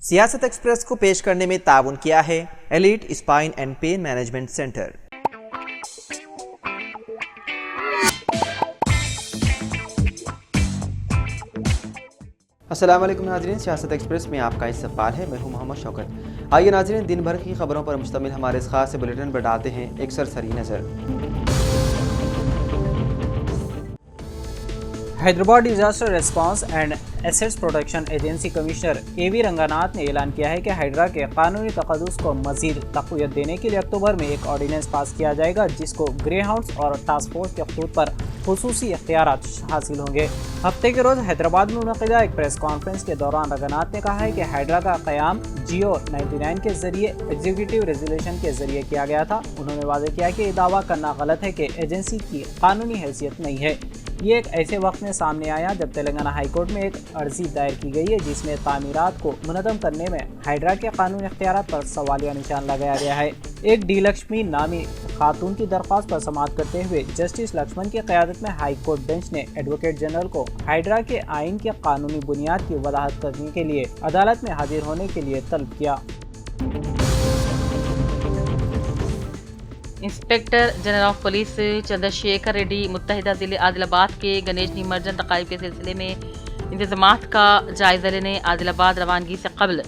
سیاست ایکسپریس کو پیش کرنے میں تعاون کیا ہے elite spine and pain management centre. السلام علیکم ناظرین، سیاست ایکسپریس میں آپ کا استقبال ہے۔ میں ہوں محمد شوکت۔ آئیے ناظرین، دن بھر کی خبروں پر مشتمل ہمارے اس خاص بلیٹن پر ڈالتے ہیں ایک سرسری نظر۔ Hyderabad disaster response and assets protection agency commissioner A V Ranganath نے اعلان کیا ہے کہ ہائیڈرا کے قانونی تقدس کو مزید تقویت دینے کے لیے اکتوبر میں ایک آرڈیننس پاس کیا جائے گا، جس کو گرے ہاؤنڈز اور ٹاسک فورس کے خطوط پر خصوصی اختیارات حاصل ہوں گے۔ ہفتے کے روز حیدرآباد میں منعقدہ ایک پریس کانفرنس کے دوران رنگاناتھ نے کہا ہے کہ ہائیڈرا کا قیام جیو 99 کے ذریعے ایگزیکٹو ریزولیوشن کے ذریعے کیا گیا تھا۔ انہوں نے واضح کیا کہ یہ دعویٰ کرنا غلط ہے کہ ایجنسی کی قانونی حیثیت نہیں ہے۔ یہ ایک ایسے وقت میں سامنے آیا جب تلنگانہ ہائی کورٹ میں ایک عرضی دائر کی گئی ہے، جس میں تعمیرات کو منظم کرنے میں ہائیڈرا کے قانونی اختیارات پر سوالیہ نشان لگایا گیا ہے۔ ایک ڈی لکشمی نامی خاتون کی درخواست پر سماعت کرتے ہوئے جسٹس لکشمن کی قیادت میں ہائی کورٹ بینچ نے ایڈوکیٹ جنرل کو ہائیڈرا کے آئین کے قانونی بنیاد کی وضاحت کرنے کے لیے عدالت میں حاضر ہونے کے لیے طلب کیا۔ Inspector general of police Chandrashekhar Reddy متحدہ ضلع عادل آباد کے گنیش نمرجن تقاریب کے سلسلے میں انتظامات کا جائزہ لینے عادل آباد روانگی سے قبل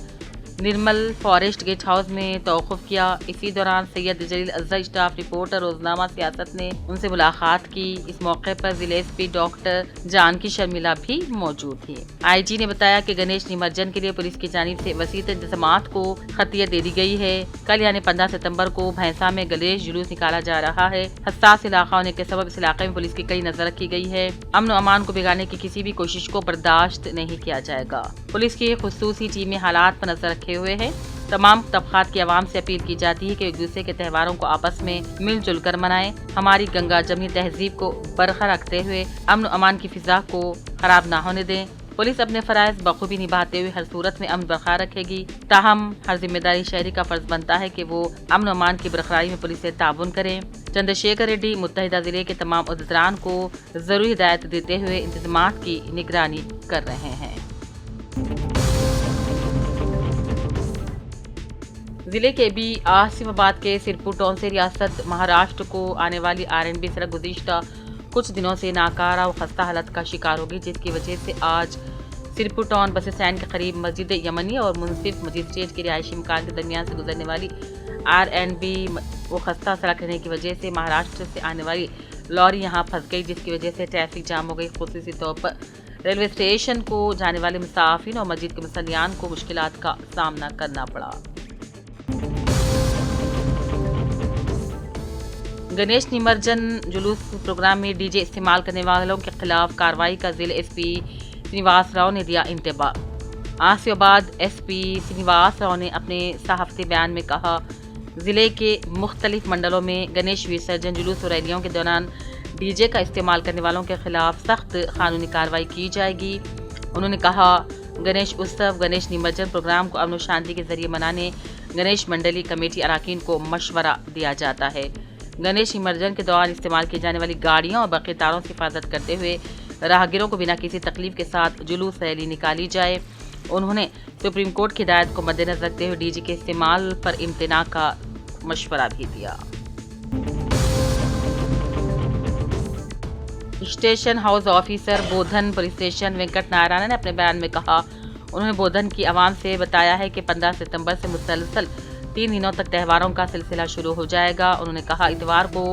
نرمل فارسٹ گیسٹ ہاؤس میں توقف کیا۔ اسی دوران سید جلیل اعزا اسٹاف رپورٹر روزنامہ سیاست نے ان سے ملاقات کی۔ اس موقع پر ضلع S P doctor Janki Sharmila بھی موجود تھی۔ آئی جی نے بتایا کہ گنیش نمرجن کے لیے پولیس کی جانب سے وسیع انتظامات کو خطیت دے دی گئی ہے۔ کل یعنی 15 ستمبر کو بھینسا میں گنیش جلوس نکالا جا رہا ہے۔ حساس علاقہ ہونے کے سبب اس علاقے میں پولیس کی کئی نظر رکھی گئی ہے۔ امن و امان کو بگاڑنے کی کسی بھی کوشش کو برداشت نہیں کیا جائے گا۔ پولیس کی خصوصی ٹیمیں حالات پر نظر رکھے ہوئے ہیں۔ تمام طبقات کی عوام سے اپیل کی جاتی ہے کہ ایک دوسرے کے تہواروں کو آپس میں مل جل کر منائیں۔ ہماری گنگا جمنی تہذیب کو برقرار رکھتے ہوئے امن و امان کی فضا کو خراب نہ ہونے دیں۔ پولیس اپنے فرائض بخوبی نبھاتے ہوئے ہر صورت میں امن برقرار رکھے گی۔ تاہم ہر ذمہ داری شہری کا فرض بنتا ہے کہ وہ امن و امان کی برقراری میں پولیس سے تعاون کریں۔ چندرشیکھر ریڈی متحدہ ضلع کے تمام عہدیداران کو ضروری ہدایت دیتے ہوئے انتظامات کی نگرانی کر رہے ہیں۔ ضلع کے بی آصف آباد کے سرپور ٹاؤن سے ریاست مہاراشٹر کو آنے والی R&B سڑک گزشتہ کچھ دنوں سے ناکارہ و خستہ حالت کا شکار ہوگی، جس کی وجہ سے آج سرپور ٹاؤن بس اسٹینڈ کے قریب مسجد یمنی اور منصف مجسٹریٹ کے رہائشی مکان کے درمیان سے گزرنے والی R&B و خستہ سڑک رہنے کی وجہ سے مہاراشٹر سے آنے والی لاری یہاں پھنس گئی، جس کی وجہ سے ٹریفک جام ہو گئی۔ خصوصی طور پر ریلوے اسٹیشن کو جانے والے مسافرین اور مسجد کے مصلیان کو مشکلات کا سامنا کرنا پڑا۔ گنیش نمرجن جلوس پروگرام میں ڈی جے استعمال کرنے والوں کے خلاف کارروائی کا ضلع ایس پی سرینواس راؤ نے دیا انتباہ۔ آصف آباد ایس پی سرینواس راؤ نے اپنے صحافتی بیان میں کہا، ضلع کے مختلف منڈلوں میں گنیش وسرجن جلوس و ریلیوں کے دوران ڈی جے کا استعمال کرنے والوں کے خلاف سخت قانونی کارروائی کی جائے گی۔ انہوں نے کہا، گنیش اتسو گنیش نمرجن پروگرام کو امن و شانتی کے ذریعے منانے گنیش منڈلی کمیٹی اراکین کو مشورہ دیا جاتا ہے۔ گنیش نمرجن کے دوران استعمال کی جانے والی گاڑیوں اور باقی تاروں سے حفاظت کرتے ہوئے راہگیروں کو بنا کسی تکلیف کے ساتھ جلوس ریلی نکالی جائے۔ انہوں نے سپریم کورٹ کی ہدایت کو مد نظر رکھتے ہوئے ڈی جے کے استعمال پر امتناع کا مشورہ بھی دیا۔ Station house officer Bodhan police station Venkat Narayan نے اپنے بیان میں کہا، انہوں نے بودھن کی عوام سے بتایا ہے کہ 15 ستمبر سے مسلسل 3 دنوں تک تہواروں کا سلسلہ شروع ہو جائے گا۔ انہوں نے کہا، اتوار کو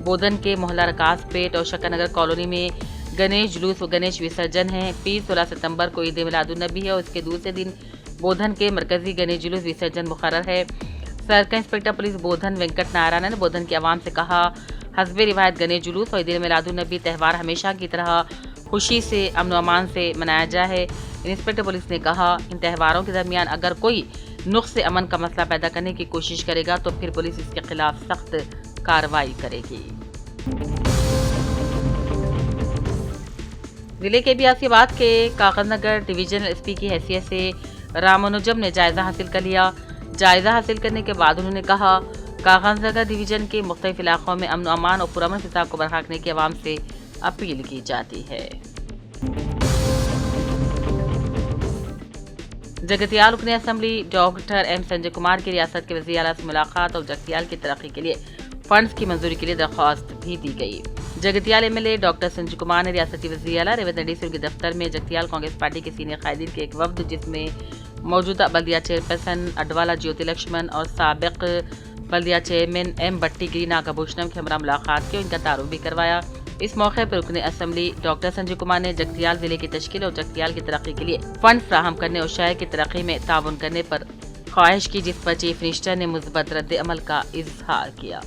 بودھن کے محلہ رکاس پیٹ اور شکر نگر کالونی میں گنیش جلوس و گنیش وسرجن ہے۔ پیر 16 ستمبر کو عید میلاد النبی ہے اور اس کے دوسرے دن بودھن کے مرکزی گنیش جلوس وسرجن مقرر ہے۔ Circle inspector police Bodhan Venkat Narayan نے بودھن کی عوام سے کہا، حسب روایت گنیش جلوس اور عید میلاد النبی تہوار ہمیشہ کی طرح خوشی سے امن و امان سے منایا جائے۔ انسپکٹر پولیس نے کہا، ان تہواروں کے درمیان اگر کوئی نقص امن کا مسئلہ پیدا کرنے کی کوشش کرے گا تو پھر پولیس اس کے خلاف سخت کارروائی کرے گی۔ ضلع کے بی آصف آباد کے کاغذ نگر ڈویژنل ایس پی کی حیثیت سے رامانوجم نے جائزہ حاصل کر لیا۔ جائزہ حاصل کرنے کے بعد انہوں نے کہا، کاغذ نگر ڈویژن کے مختلف علاقوں میں امن و امان اور پرامن فضا کو برقرار رکھنے کی عوام سے اپیل کی جاتی ہے۔ जगतियाल रुकन assembly doctor M Sanjay Kumar की रियासत के वज़ीर आला से मुलाकात और जगतियाल की तरक्की के लिए फंड्स की मंजूरी के लिए दरख्वास्त भी दी गई। जगतियाल एमएलए डॉक्टर संजय कुमार ने रियासती वज़ीर आला रेवंत रेड्डी से उनके दफ्तर में जगतियाल कांग्रेस पार्टी के सीनियर कायदीन के एक वफ्द जिसमें मौजूदा बल्दिया चेयरपर्सन अडवाला ज्योति लक्ष्मण और साबिक बल्दिया चेयरमैन एम भट्टी गिरी नागाभूषणम के हमरा मुलाकात की, उनका तारुफ भी करवाया। इस मौके पर रुकन असम्बली डॉक्टर संजय कुमार ने जगतियाल जिले की तश्कील और जगतियाल की तरक्की के लिए फंड फ्राहम करने और शहर की तरक्की में ताउन करने पर ख्वाहिश की, जिस पर चीफ मिनिस्टर ने मुस्बत रद्द अमल का इजहार किया।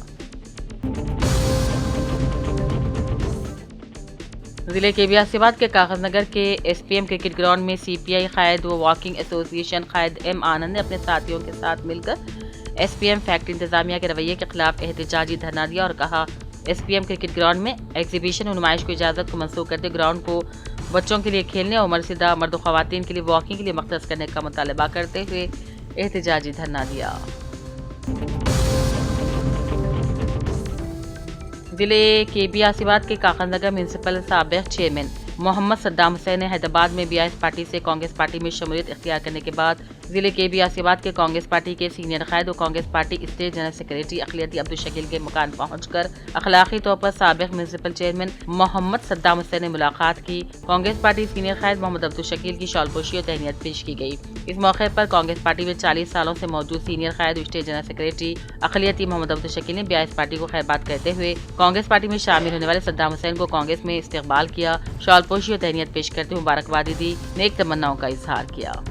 जिले के बियासीबाद के कागज नगर के एसपीएम क्रिकेट ग्राउंड में सीपीआई कायद व वॉकिंग एसोसिएशन कायद एम आनंद ने अपने साथियों के साथ मिलकर एसपीएम फैक्ट्री इंतजामिया के रवैये के खिलाफ एहतजाजी धरना दिया और कहा एसपीएम क्रिकेट ग्राउंड में एग्जीबिशन और नुमाइश की इजाज़त को मंसूख करते ग्राउंड को बच्चों के लिए खेलने और मर्सिदा मर्द व ख़वातीन के लिए वॉकिंग के लिए मख्तस करने का मुतालबा करते हुए एहतजाजी धरना दिया। जिले के बियासीबाद के कागज नगर म्यूनसिपल साबिक चेयरमैन मोहम्मद सद्दाम हुसैन ने हैदराबाद में बीआईएस पार्टी से कांग्रेस पार्टी में शमूलियत इख्तियार करने के बाद जिले के बियासीबाद के कांग्रेस पार्टी के सीनियर कायद और Congress party state general secretary अक़लियती अब्दुल शकील के मकान पहुंचकर अखलाकी तौर पर साबिक म्यूनसिपल चेयरमैन मोहम्मद सद्दाम हुसैन ने मुलाकात की। कांग्रेस पार्टी सीनियर कायद मोहम्मद अब्दुल शकील की शॉलपोशी और तहनीत पेश की गई। इस मौके पर कांग्रेस पार्टी में 40 सालों से मौजूद सीनियर कायद और स्टेट जनरल सेक्रेटरी अक़लियती मोहम्मद अब्दुल शकील ने बीआईएस पार्टी को खैरबाद कहते हुए कांग्रेस पार्टी में शामिल होने वाले सद्दाम हुसैन को कांग्रेस में इस्तकबाल किया, शॉलपोशी और तहनीत पेश करते हुए मुबारकबादी दी, नेक तमन्नाओं का इजहार किया।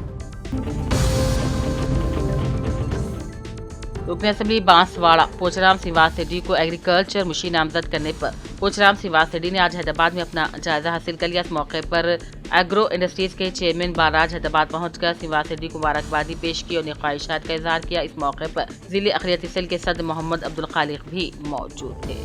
रुकन असम्बली बांसवाड़ा पोचराम श्रीनिवास रेड्डी को एग्रीकल्चर मुशी नामजद करने पर पोचराम श्रीनिवास रेड्डी ने आज हैदराबाद में अपना जायजा हासिल कर लिया। इस मौके पर एग्रो इंडस्ट्रीज के चेयरमैन बाराज हैदराबाद पहुंचकर श्रीनिवास रेड्डी को मुबारकबादी पेश की और उन्हें ख्वाहिशात का इजहार किया। इस मौके पर जिले अक़लियती सेल के सदर मोहम्मद अब्दुल खालिक भी मौजूद थे।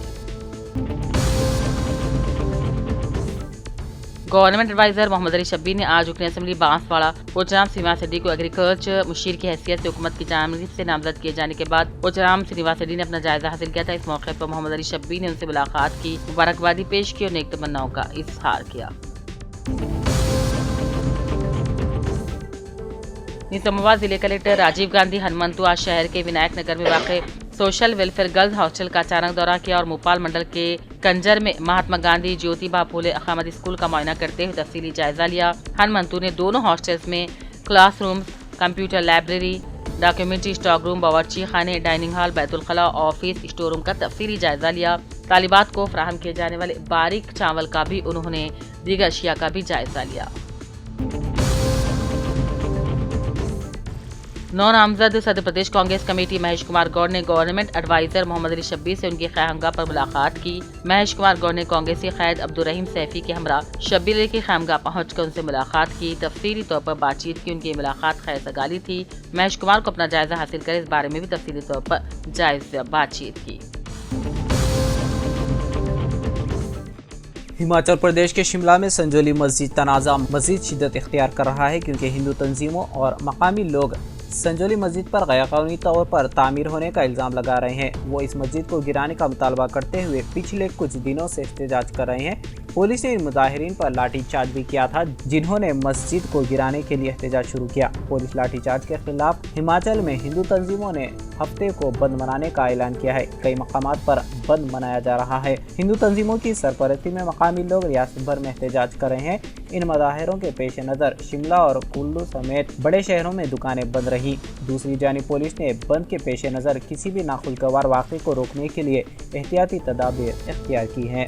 गवर्नमेंट एडवाइजर मोहम्मद अली शब्बीर ने आज रुकन असम्बली बांसवाड़ा पोचराम श्रीनिवास रेड्डी को एग्रीकल्चर मुशीर की हैसियत से हुकूमत की जानिब से नामजद किए जाने के बाद पोचराम श्रीनिवास रेड्डी ने अपना जायजा हासिल किया था। इस मौके पर मोहम्मद अली शब्बीर ने उनसे मुलाकात की, मुबारकबादी पेश की और नेक तमन्नाओं का इजहार किया। निजामाबाद जिले कलेक्टर राजीव गांधी हनुमंतु आज शहर के विनायक नगर में वाक़ सोशल वेलफेयर गर्ल्स हॉस्टल का अचानक दौरा किया और भोपाल मंडल के कंजर में महात्मा गांधी ज्योतिबा फूले अकामती स्कूल का मुआयना करते हुए तफसीली जायजा लिया। हनुमंतु ने दोनों हॉस्टल्स में classroom, computer library, documentary stock room, बावर्ची खाने, डाइनिंग हॉल, बैतुल खला, ऑफिस, स्टोर रूम का तफसीली जायजा लिया। तालिबात को फराहम किए जाने वाले बारीक चावल का भी उन्होंने दीगर अशिया का भी जायजा लिया। नौ नामजद सदर प्रदेश कांग्रेस कमेटी महेश कुमार गौड़ ने गवर्नमेंट एडवाइजर मोहम्मद अली शब्बीर से उनकी खैमगाह पर मुलाकात की। महेश कुमार गौड़ ने कांग्रेसी कायद अब्दुल रहीम सैफी के हमरा शब्बीर अली की खैमगाह पहुंचकर उनसे मुलाकात की, तफसीली तौर पर बातचीत की। उनकी मुलाकात खैर सगाली थी। महेश कुमार को अपना जायजा हासिल कर इस बारे में भी तफसीली तौर पर जायजा बातचीत की। हिमाचल प्रदेश के शिमला में संजौली मस्जिद तनाज़ा मज़ीद शिद्दत इख्तियार कर रहा है क्योंकि हिंदू तंजीमों और मकामी लोग संजौली मस्जिद पर गैरकानूनी तौर पर तामीर होने का इल्ज़ाम लगा रहे हैं। वो इस मस्जिद को गिराने का मुतालबा करते हुए पिछले कुछ दिनों से एहतजाज कर रहे हैं। पुलिस ने इन मुजाहिरीन पर लाठीचार्ज भी किया था जिन्होंने मस्जिद को गिराने के लिए एहतजाज शुरू किया। पुलिस लाठीचार्ज के खिलाफ हिमाचल में हिंदू तंजीमों ने हफ्ते को बंद मनाने का ऐलान किया है। कई मकामात पर बंद मनाया जा रहा है। हिंदू तंजीमों की सरपरस्ती में मकामी लोग रियासत भर में एहतजाज कर रहे हैं। इन मुजाहिरों के पेश नज़र शिमला और कुल्लू समेत बड़े शहरों में दुकानें बंद रही। दूसरी जानिब पुलिस ने बंद के पेश नज़र किसी भी नाखुशगवार वाक़े को रोकने के लिए एहतियाती तदाबीर इख्तियार की हैं।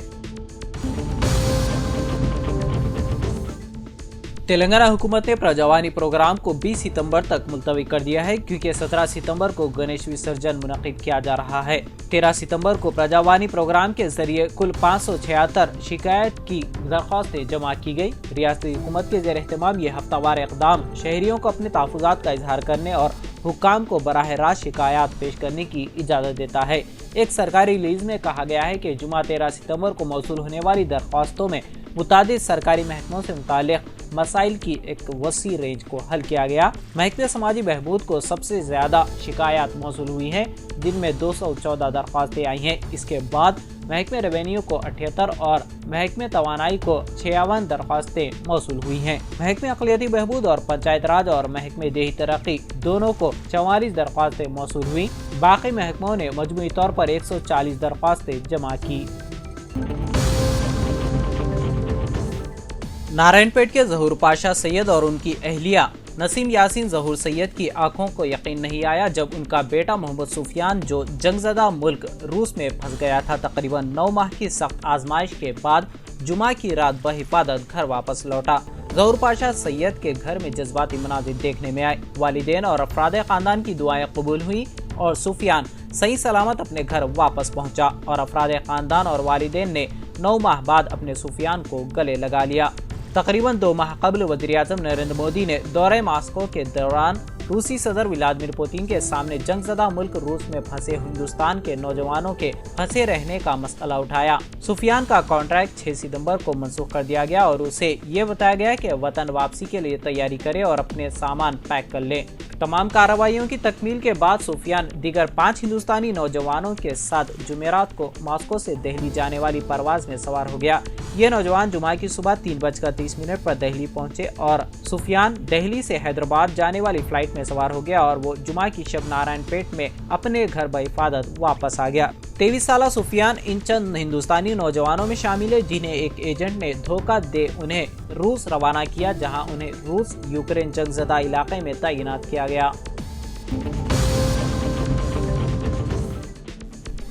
तेलंगाना हुकूमत ने प्रजावानी प्रोग्राम को 20 सितंबर तक मुलतवी कर दिया है क्योंकि 17 सितंबर को गणेश विसर्जन मुनक़िद किया जा रहा है। 13 सितंबर को प्रजावानी प्रोग्राम के जरिए कुल 576 शिकायत की दरख्वास्तें जमा की गई। रियासती हुकूमत के ज़ेर एहतमाम ये हफ्तावार इक़दाम शहरियों को अपने तहफ़्फ़ुज़ात का इजहार करने और हुक्काम को बराह रास्त शिकायत पेश करने की इजाज़त देता है। एक सरकारी रिलीज़ में कहा गया है कि जुमा 13 सितंबर को मौसूल होने वाली दरख्वास्तों में मुतादिद सरकारी महकमों से मुतालिक मसाइल की एक वसी रेंज को हल किया गया। महकमे समाजी बहबूद को सबसे ज़्यादा शिकायत मौसूल हुई हैं जिनमें 214 दरख्वास्तें आई हैं। इसके बाद महकमे रेवेन्यू को 78 और महकमे तवानाई को 56 दरख्वास्तें मौसूल हुई हैं। महकमे अक़लियती बहबूद और पंचायत राज और महकमे देही तरक्की दोनों को 44 दरख्वास्तें मौसूल हुई। बाकी महकमों ने मजमूई तौर पर 140 दरख्वास्तें जमा की। नारायणपेट के ज़हूर पाशा सैयद और उनकी अहलिया नसीम यासीन ज़हूर सैयद की आंखों को यकीन नहीं आया जब उनका बेटा मोहम्मद सुफियान, जो जंगज़दा मुल्क रूस में फंस गया था, तकरीबन 9 माह की सख्त आजमाइश के बाद जुमा की रात बहिफाजत घर वापस लौटा। ज़हूर पाशा सैयद के घर में जज्बाती मनाज़िर देखने में आए। वालिदैन और अफराद ख़ानदान की दुआएं कबूल हुई और सुफियान सही सलामत अपने घर वापस पहुंचा और अफराद ख़ानदान और वालिदैन ने 9 माह बाद अपने सुफियान को गले लगा लिया। तकरीबन 2 माह कबल वज़ीर-ए-आज़म नरेंद्र मोदी ने दौरे मास्को के दौरान रूसी सदर व्लादिमीर पुतिन के सामने जंगज़दा मुल्क रूस में फंसे हिंदुस्तान के नौजवानों के फंसे रहने का मसला उठाया। सुफियान का कॉन्ट्रैक्ट 6 सितंबर को मंसूख कर दिया गया और उसे ये बताया गया कि वतन वापसी के लिए तैयारी करे और अपने सामान पैक कर ले। तमाम कार्रवाइयों की तकमील के बाद सुफियान दीगर 5 हिंदुस्तानी नौजवानों के साथ जुमेरात को मास्को से दिल्ली जाने वाली परवाज में सवार हो गया। ये नौजवान जुमा की सुबह 3:30 पर दिल्ली पहुंचे और सुफियान दिल्ली से हैदराबाद जाने वाली फ्लाइट में सवार हो गया और वो जुमा की शब नारायणपेट में अपने घर बहिफाजत वापस आ गया। 23 साला सुफियान इन चंद हिंदुस्तानी नौजवानों में शामिल है जिन्हें एक एजेंट ने धोखा दे उन्हें रूस रवाना किया, जहां उन्हें रूस यूक्रेन जंगज़दा इलाके में तैनात किया गया।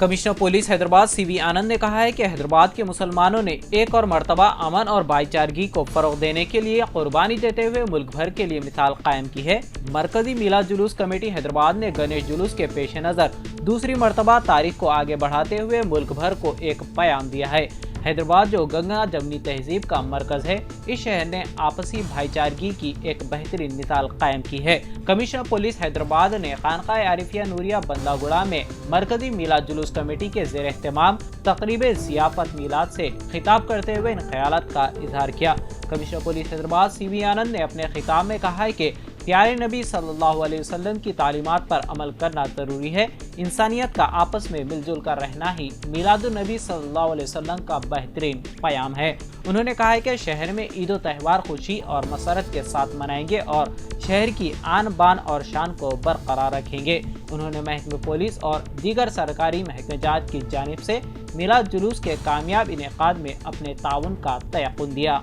कमिश्नर पुलिस हैदराबाद सीवी आनंद ने कहा है कि हैदराबाद के मुसलमानों ने एक और मरतबा अमन और भाईचारगी को फरोग देने के लिए कुर्बानी देते हुए मुल्क भर के लिए मिसाल कायम की है। मरकजी मिलाद जुलूस कमेटी हैदराबाद ने गणेश जुलूस के पेश नज़र दूसरी मरतबा तारीख को आगे बढ़ाते हुए मुल्क भर को एक पैगाम दिया है। हैदराबाद, जो गंगा जमनी तहजीब का मरकज है, इस शहर ने आपसी भाईचारगी की एक बेहतरीन मिसाल कायम की है। कमिश्नर पुलिस हैदराबाद ने खानकाह आरिफिया नूरिया बंदागुड़ा में मरकजी मिलाद जुलूस कमेटी के ज़ेर एहतमाम तकरीब ज़ियाफ़त मिलाद से खिताब करते हुए इन ख्यालात का इजहार किया। कमिश्नर पुलिस हैदराबाद सीवी आनंद ने अपने खिताब में कहा है कि प्यारे नबी सल्लल्लाहु अलैहि वसल्लम की तालीमात पर अमल करना ज़रूरी है। इंसानियत का आपस में मिलजुल कर रहना ही मिलादुन नबी सल्लल्लाहु अलैहि वसल्लम का बेहतरीन पैगाम है। उन्होंने कहा है कि शहर में ईद त्योहार खुशी और मसरत के साथ मनाएंगे और शहर की आन बान और शान को बरकरार रखेंगे। उन्होंने महकमे पुलिस और दीगर सरकारी महकमे जात की जानिब से मिलाद जुलूस के कामयाब इनेकाद में अपने ताउन का तयक़ुन दिया।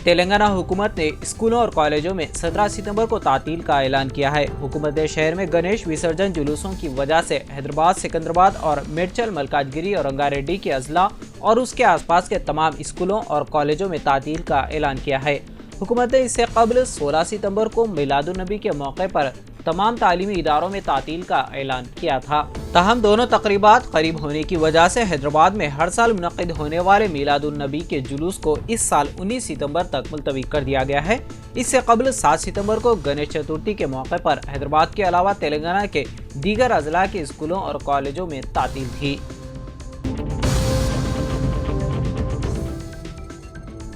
तेलंगाना हुकूमत ने स्कूलों और कॉलेजों में 17 सितंबर को तातील का ऐलान किया है। हुकूमत ने शहर में गणेश विसर्जन जुलूसों की वजह से हैदराबाद, सिकंदराबाद और मेडचल, मलकाजगिरी और रंगारेड्डी के अजला और उसके आसपास के तमाम स्कूलों और कॉलेजों में तातील का ऐलान किया है। हुकूमत ने इससे कबल 16 सितंबर को मिलादुन नबी के मौके पर तमाम तालीमी इदारों में तातील का ऐलान किया था। ताहम दोनों तकरीबात करीब होने की वजह से हैदराबाद में हर साल मुनक़िद होने वाले मिलादुन नबी के जुलूस को इस साल 19 सितंबर तक मुलतवी कर दिया गया है। इससे कबल 7 सितंबर को गणेश चतुर्थी के मौके पर हैदराबाद के अलावा तेलंगाना के दीगर अजला के स्कूलों और कॉलेजों में तातील थी।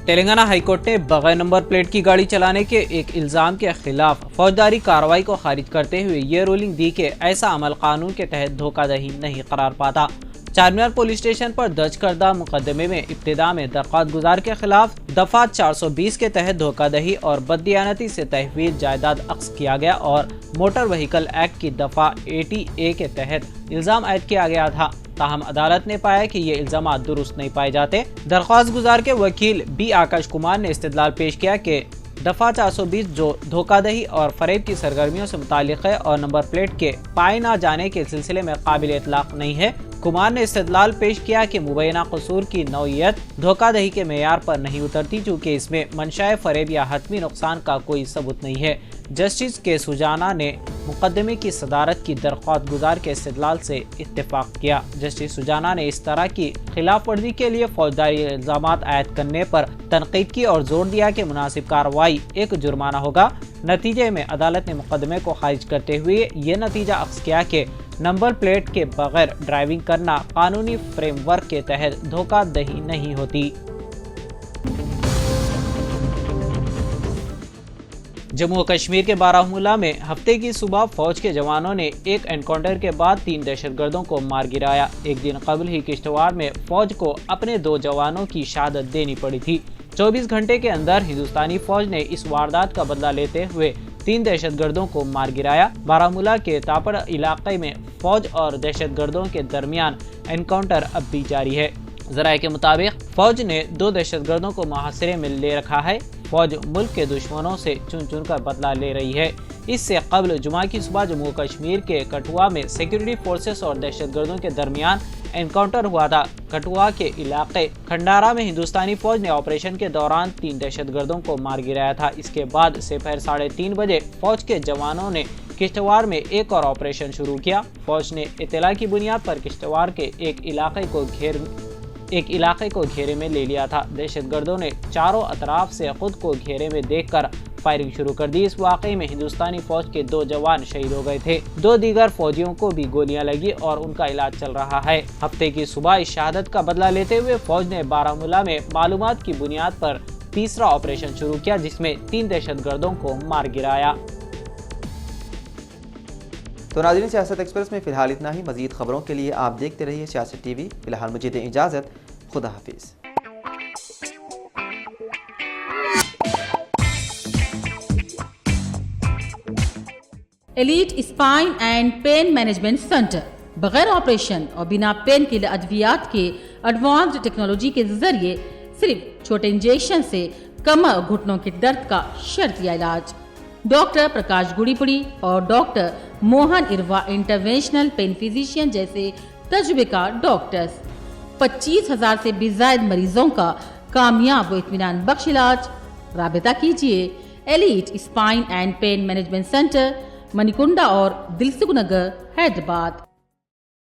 तेलंगाना हाईकोर्ट ने बगैर नंबर प्लेट की गाड़ी चलाने के एक इल्ज़ाम के खिलाफ फौजदारी कार्रवाई को खारिज करते हुए ये रूलिंग दी कि ऐसा अमल कानून के तहत धोखाधड़ी नहीं करार पाता। चारमीनार पुलिस स्टेशन पर दर्ज करदा मुकदमे में इब्तिदा में दरख्वास्त गुजार के खिलाफ दफा 420 के तहत धोखाधड़ी और बददियानती से तहवील जायदाद अक्स किया गया और मोटर व्हीकल एक्ट की दफा 80A के तहत इल्ज़ाम आयद किया गया था। ताहम अदालत ने पाया कि ये इल्ज़ाम दुरुस्त नहीं पाए जाते। दरख्वास्त गुजार के वकील बी आकाश कुमार ने इस्तेदलाल पेश किया कि दफा 420 जो धोखाधड़ी और फरेब की सरगर्मियों से मुतालिक है और नंबर प्लेट के पाए ना जाने के सिलसिले में काबिल इतलाक नहीं है। कुमार ने इस्तेदलाल पेश किया कि मुबैना कसूर की नौइयत धोखाधड़ी के मेयार पर नहीं उतरती, चूँकि इसमें मंशाए फरेब या हतमी नुकसान का कोई सबूत नहीं है। जस्टिस के सुजाना ने मुकदमे की सदारत की दरख्वास्त गुजार के इस्तेदलाल से इत्तेफाक किया। जस्टिस सुजाना ने इस तरह की खिलाफ वर्जी के लिए फौजदारी इल्ज़ामात आयद करने पर तनकीद की और जोर दिया कि मुनासिब कार्रवाई एक जुर्माना होगा। नतीजे में अदालत ने मुकदमे को खारिज करते हुए ये नतीजा अक्स किया कि नंबर प्लेट के बगैर ड्राइविंग करना कानूनी फ्रेमवर्क के तहत धोखाधड़ी नहीं होती। जम्मू و कश्मीर के बारामूला में हफ्ते की सुबह फौज के जवानों ने एक एनकाउंटर के बाद 3 दहशतगर्दों को मार गिराया। एक दिन कबल ही किश्तवाड़ में फौज को अपने 2 जवानों की शहादत देनी पड़ी थी। 24 घंटे के अंदर हिंदुस्तानी फौज ने इस वारदात का बदला लेते हुए 3 दहशतगर्दों को मार गिराया। बारामूला के तापड़ इलाके में फौज और दहशतगर्दों के दरमियान एनकाउंटर अब भी जारी है। ज़राए के मुताबिक फौज ने 2 दहशतगर्दों को मुहासरे में ले रखा है। फौज मुल्क के दुश्मनों से चुन चुन कर बदला ले रही है। इससे कबल जुमा की सुबह जम्मू कश्मीर के कठुआ में सिक्योरिटी फोर्सेस और दहशतगर्दों के दरमियान एनकाउंटर हुआ था। कठुआ के इलाके खंडारा में हिंदुस्तानी फौज ने ऑपरेशन के दौरान 3 दहशतगर्दों को मार गिराया था। इसके बाद दोपहर 3:30 बजे फौज के जवानों ने किश्तवाड़ में एक और ऑपरेशन शुरू किया। फौज ने इत्तला की बुनियाद पर किश्तवाड़ के एक इलाके को घेरे में ले लिया था। दहशतगर्दों ने चारों अतराफ से खुद को घेरे में देखकर फायरिंग शुरू कर दी। इस वाक़े में हिंदुस्तानी फौज के 2 जवान शहीद हो गए थे। 2 दीगर फौजियों को भी गोलियां लगी और उनका इलाज चल रहा है। हफ्ते की सुबह इस शहादत का बदला लेते हुए फौज ने बारामूला में मालूमात की बुनियाद पर तीसरा ऑपरेशन शुरू किया, जिसमें 3 दहशतगर्दों को मार गिराया। तो नाज़रीन, सियासत एक्सप्रेस में फ़िलहाल इतना ही। मज़ीद खबरों के लिए आप देखते रहिए सियासत टीवी। फ़िलहाल मुझे दें इजाज़त। खुदा हाफिज़। Elite spine and pain management centre बगैर ऑपरेशन और बिना पेन किलर अद्वियात के एडवांस्ड टेक्नोलॉजी के जरिए सिर्फ छोटे इंजेक्शन से कमर और घुटनों के दर्द का शर्तिया इलाज। डॉक्टर प्रकाश गुड़ीपुड़ी और doctor Mohan Irva interventional pain physician जैसे तजुर्बेकार डॉक्टर्स 25,000 से भी ज्यादा मरीजों का कामयाब व इत्मीनान बख्श इलाज। राबिता कीजिए elite spine and pain management centre, Manikunda और दिलसुख नगर, हैदराबाद।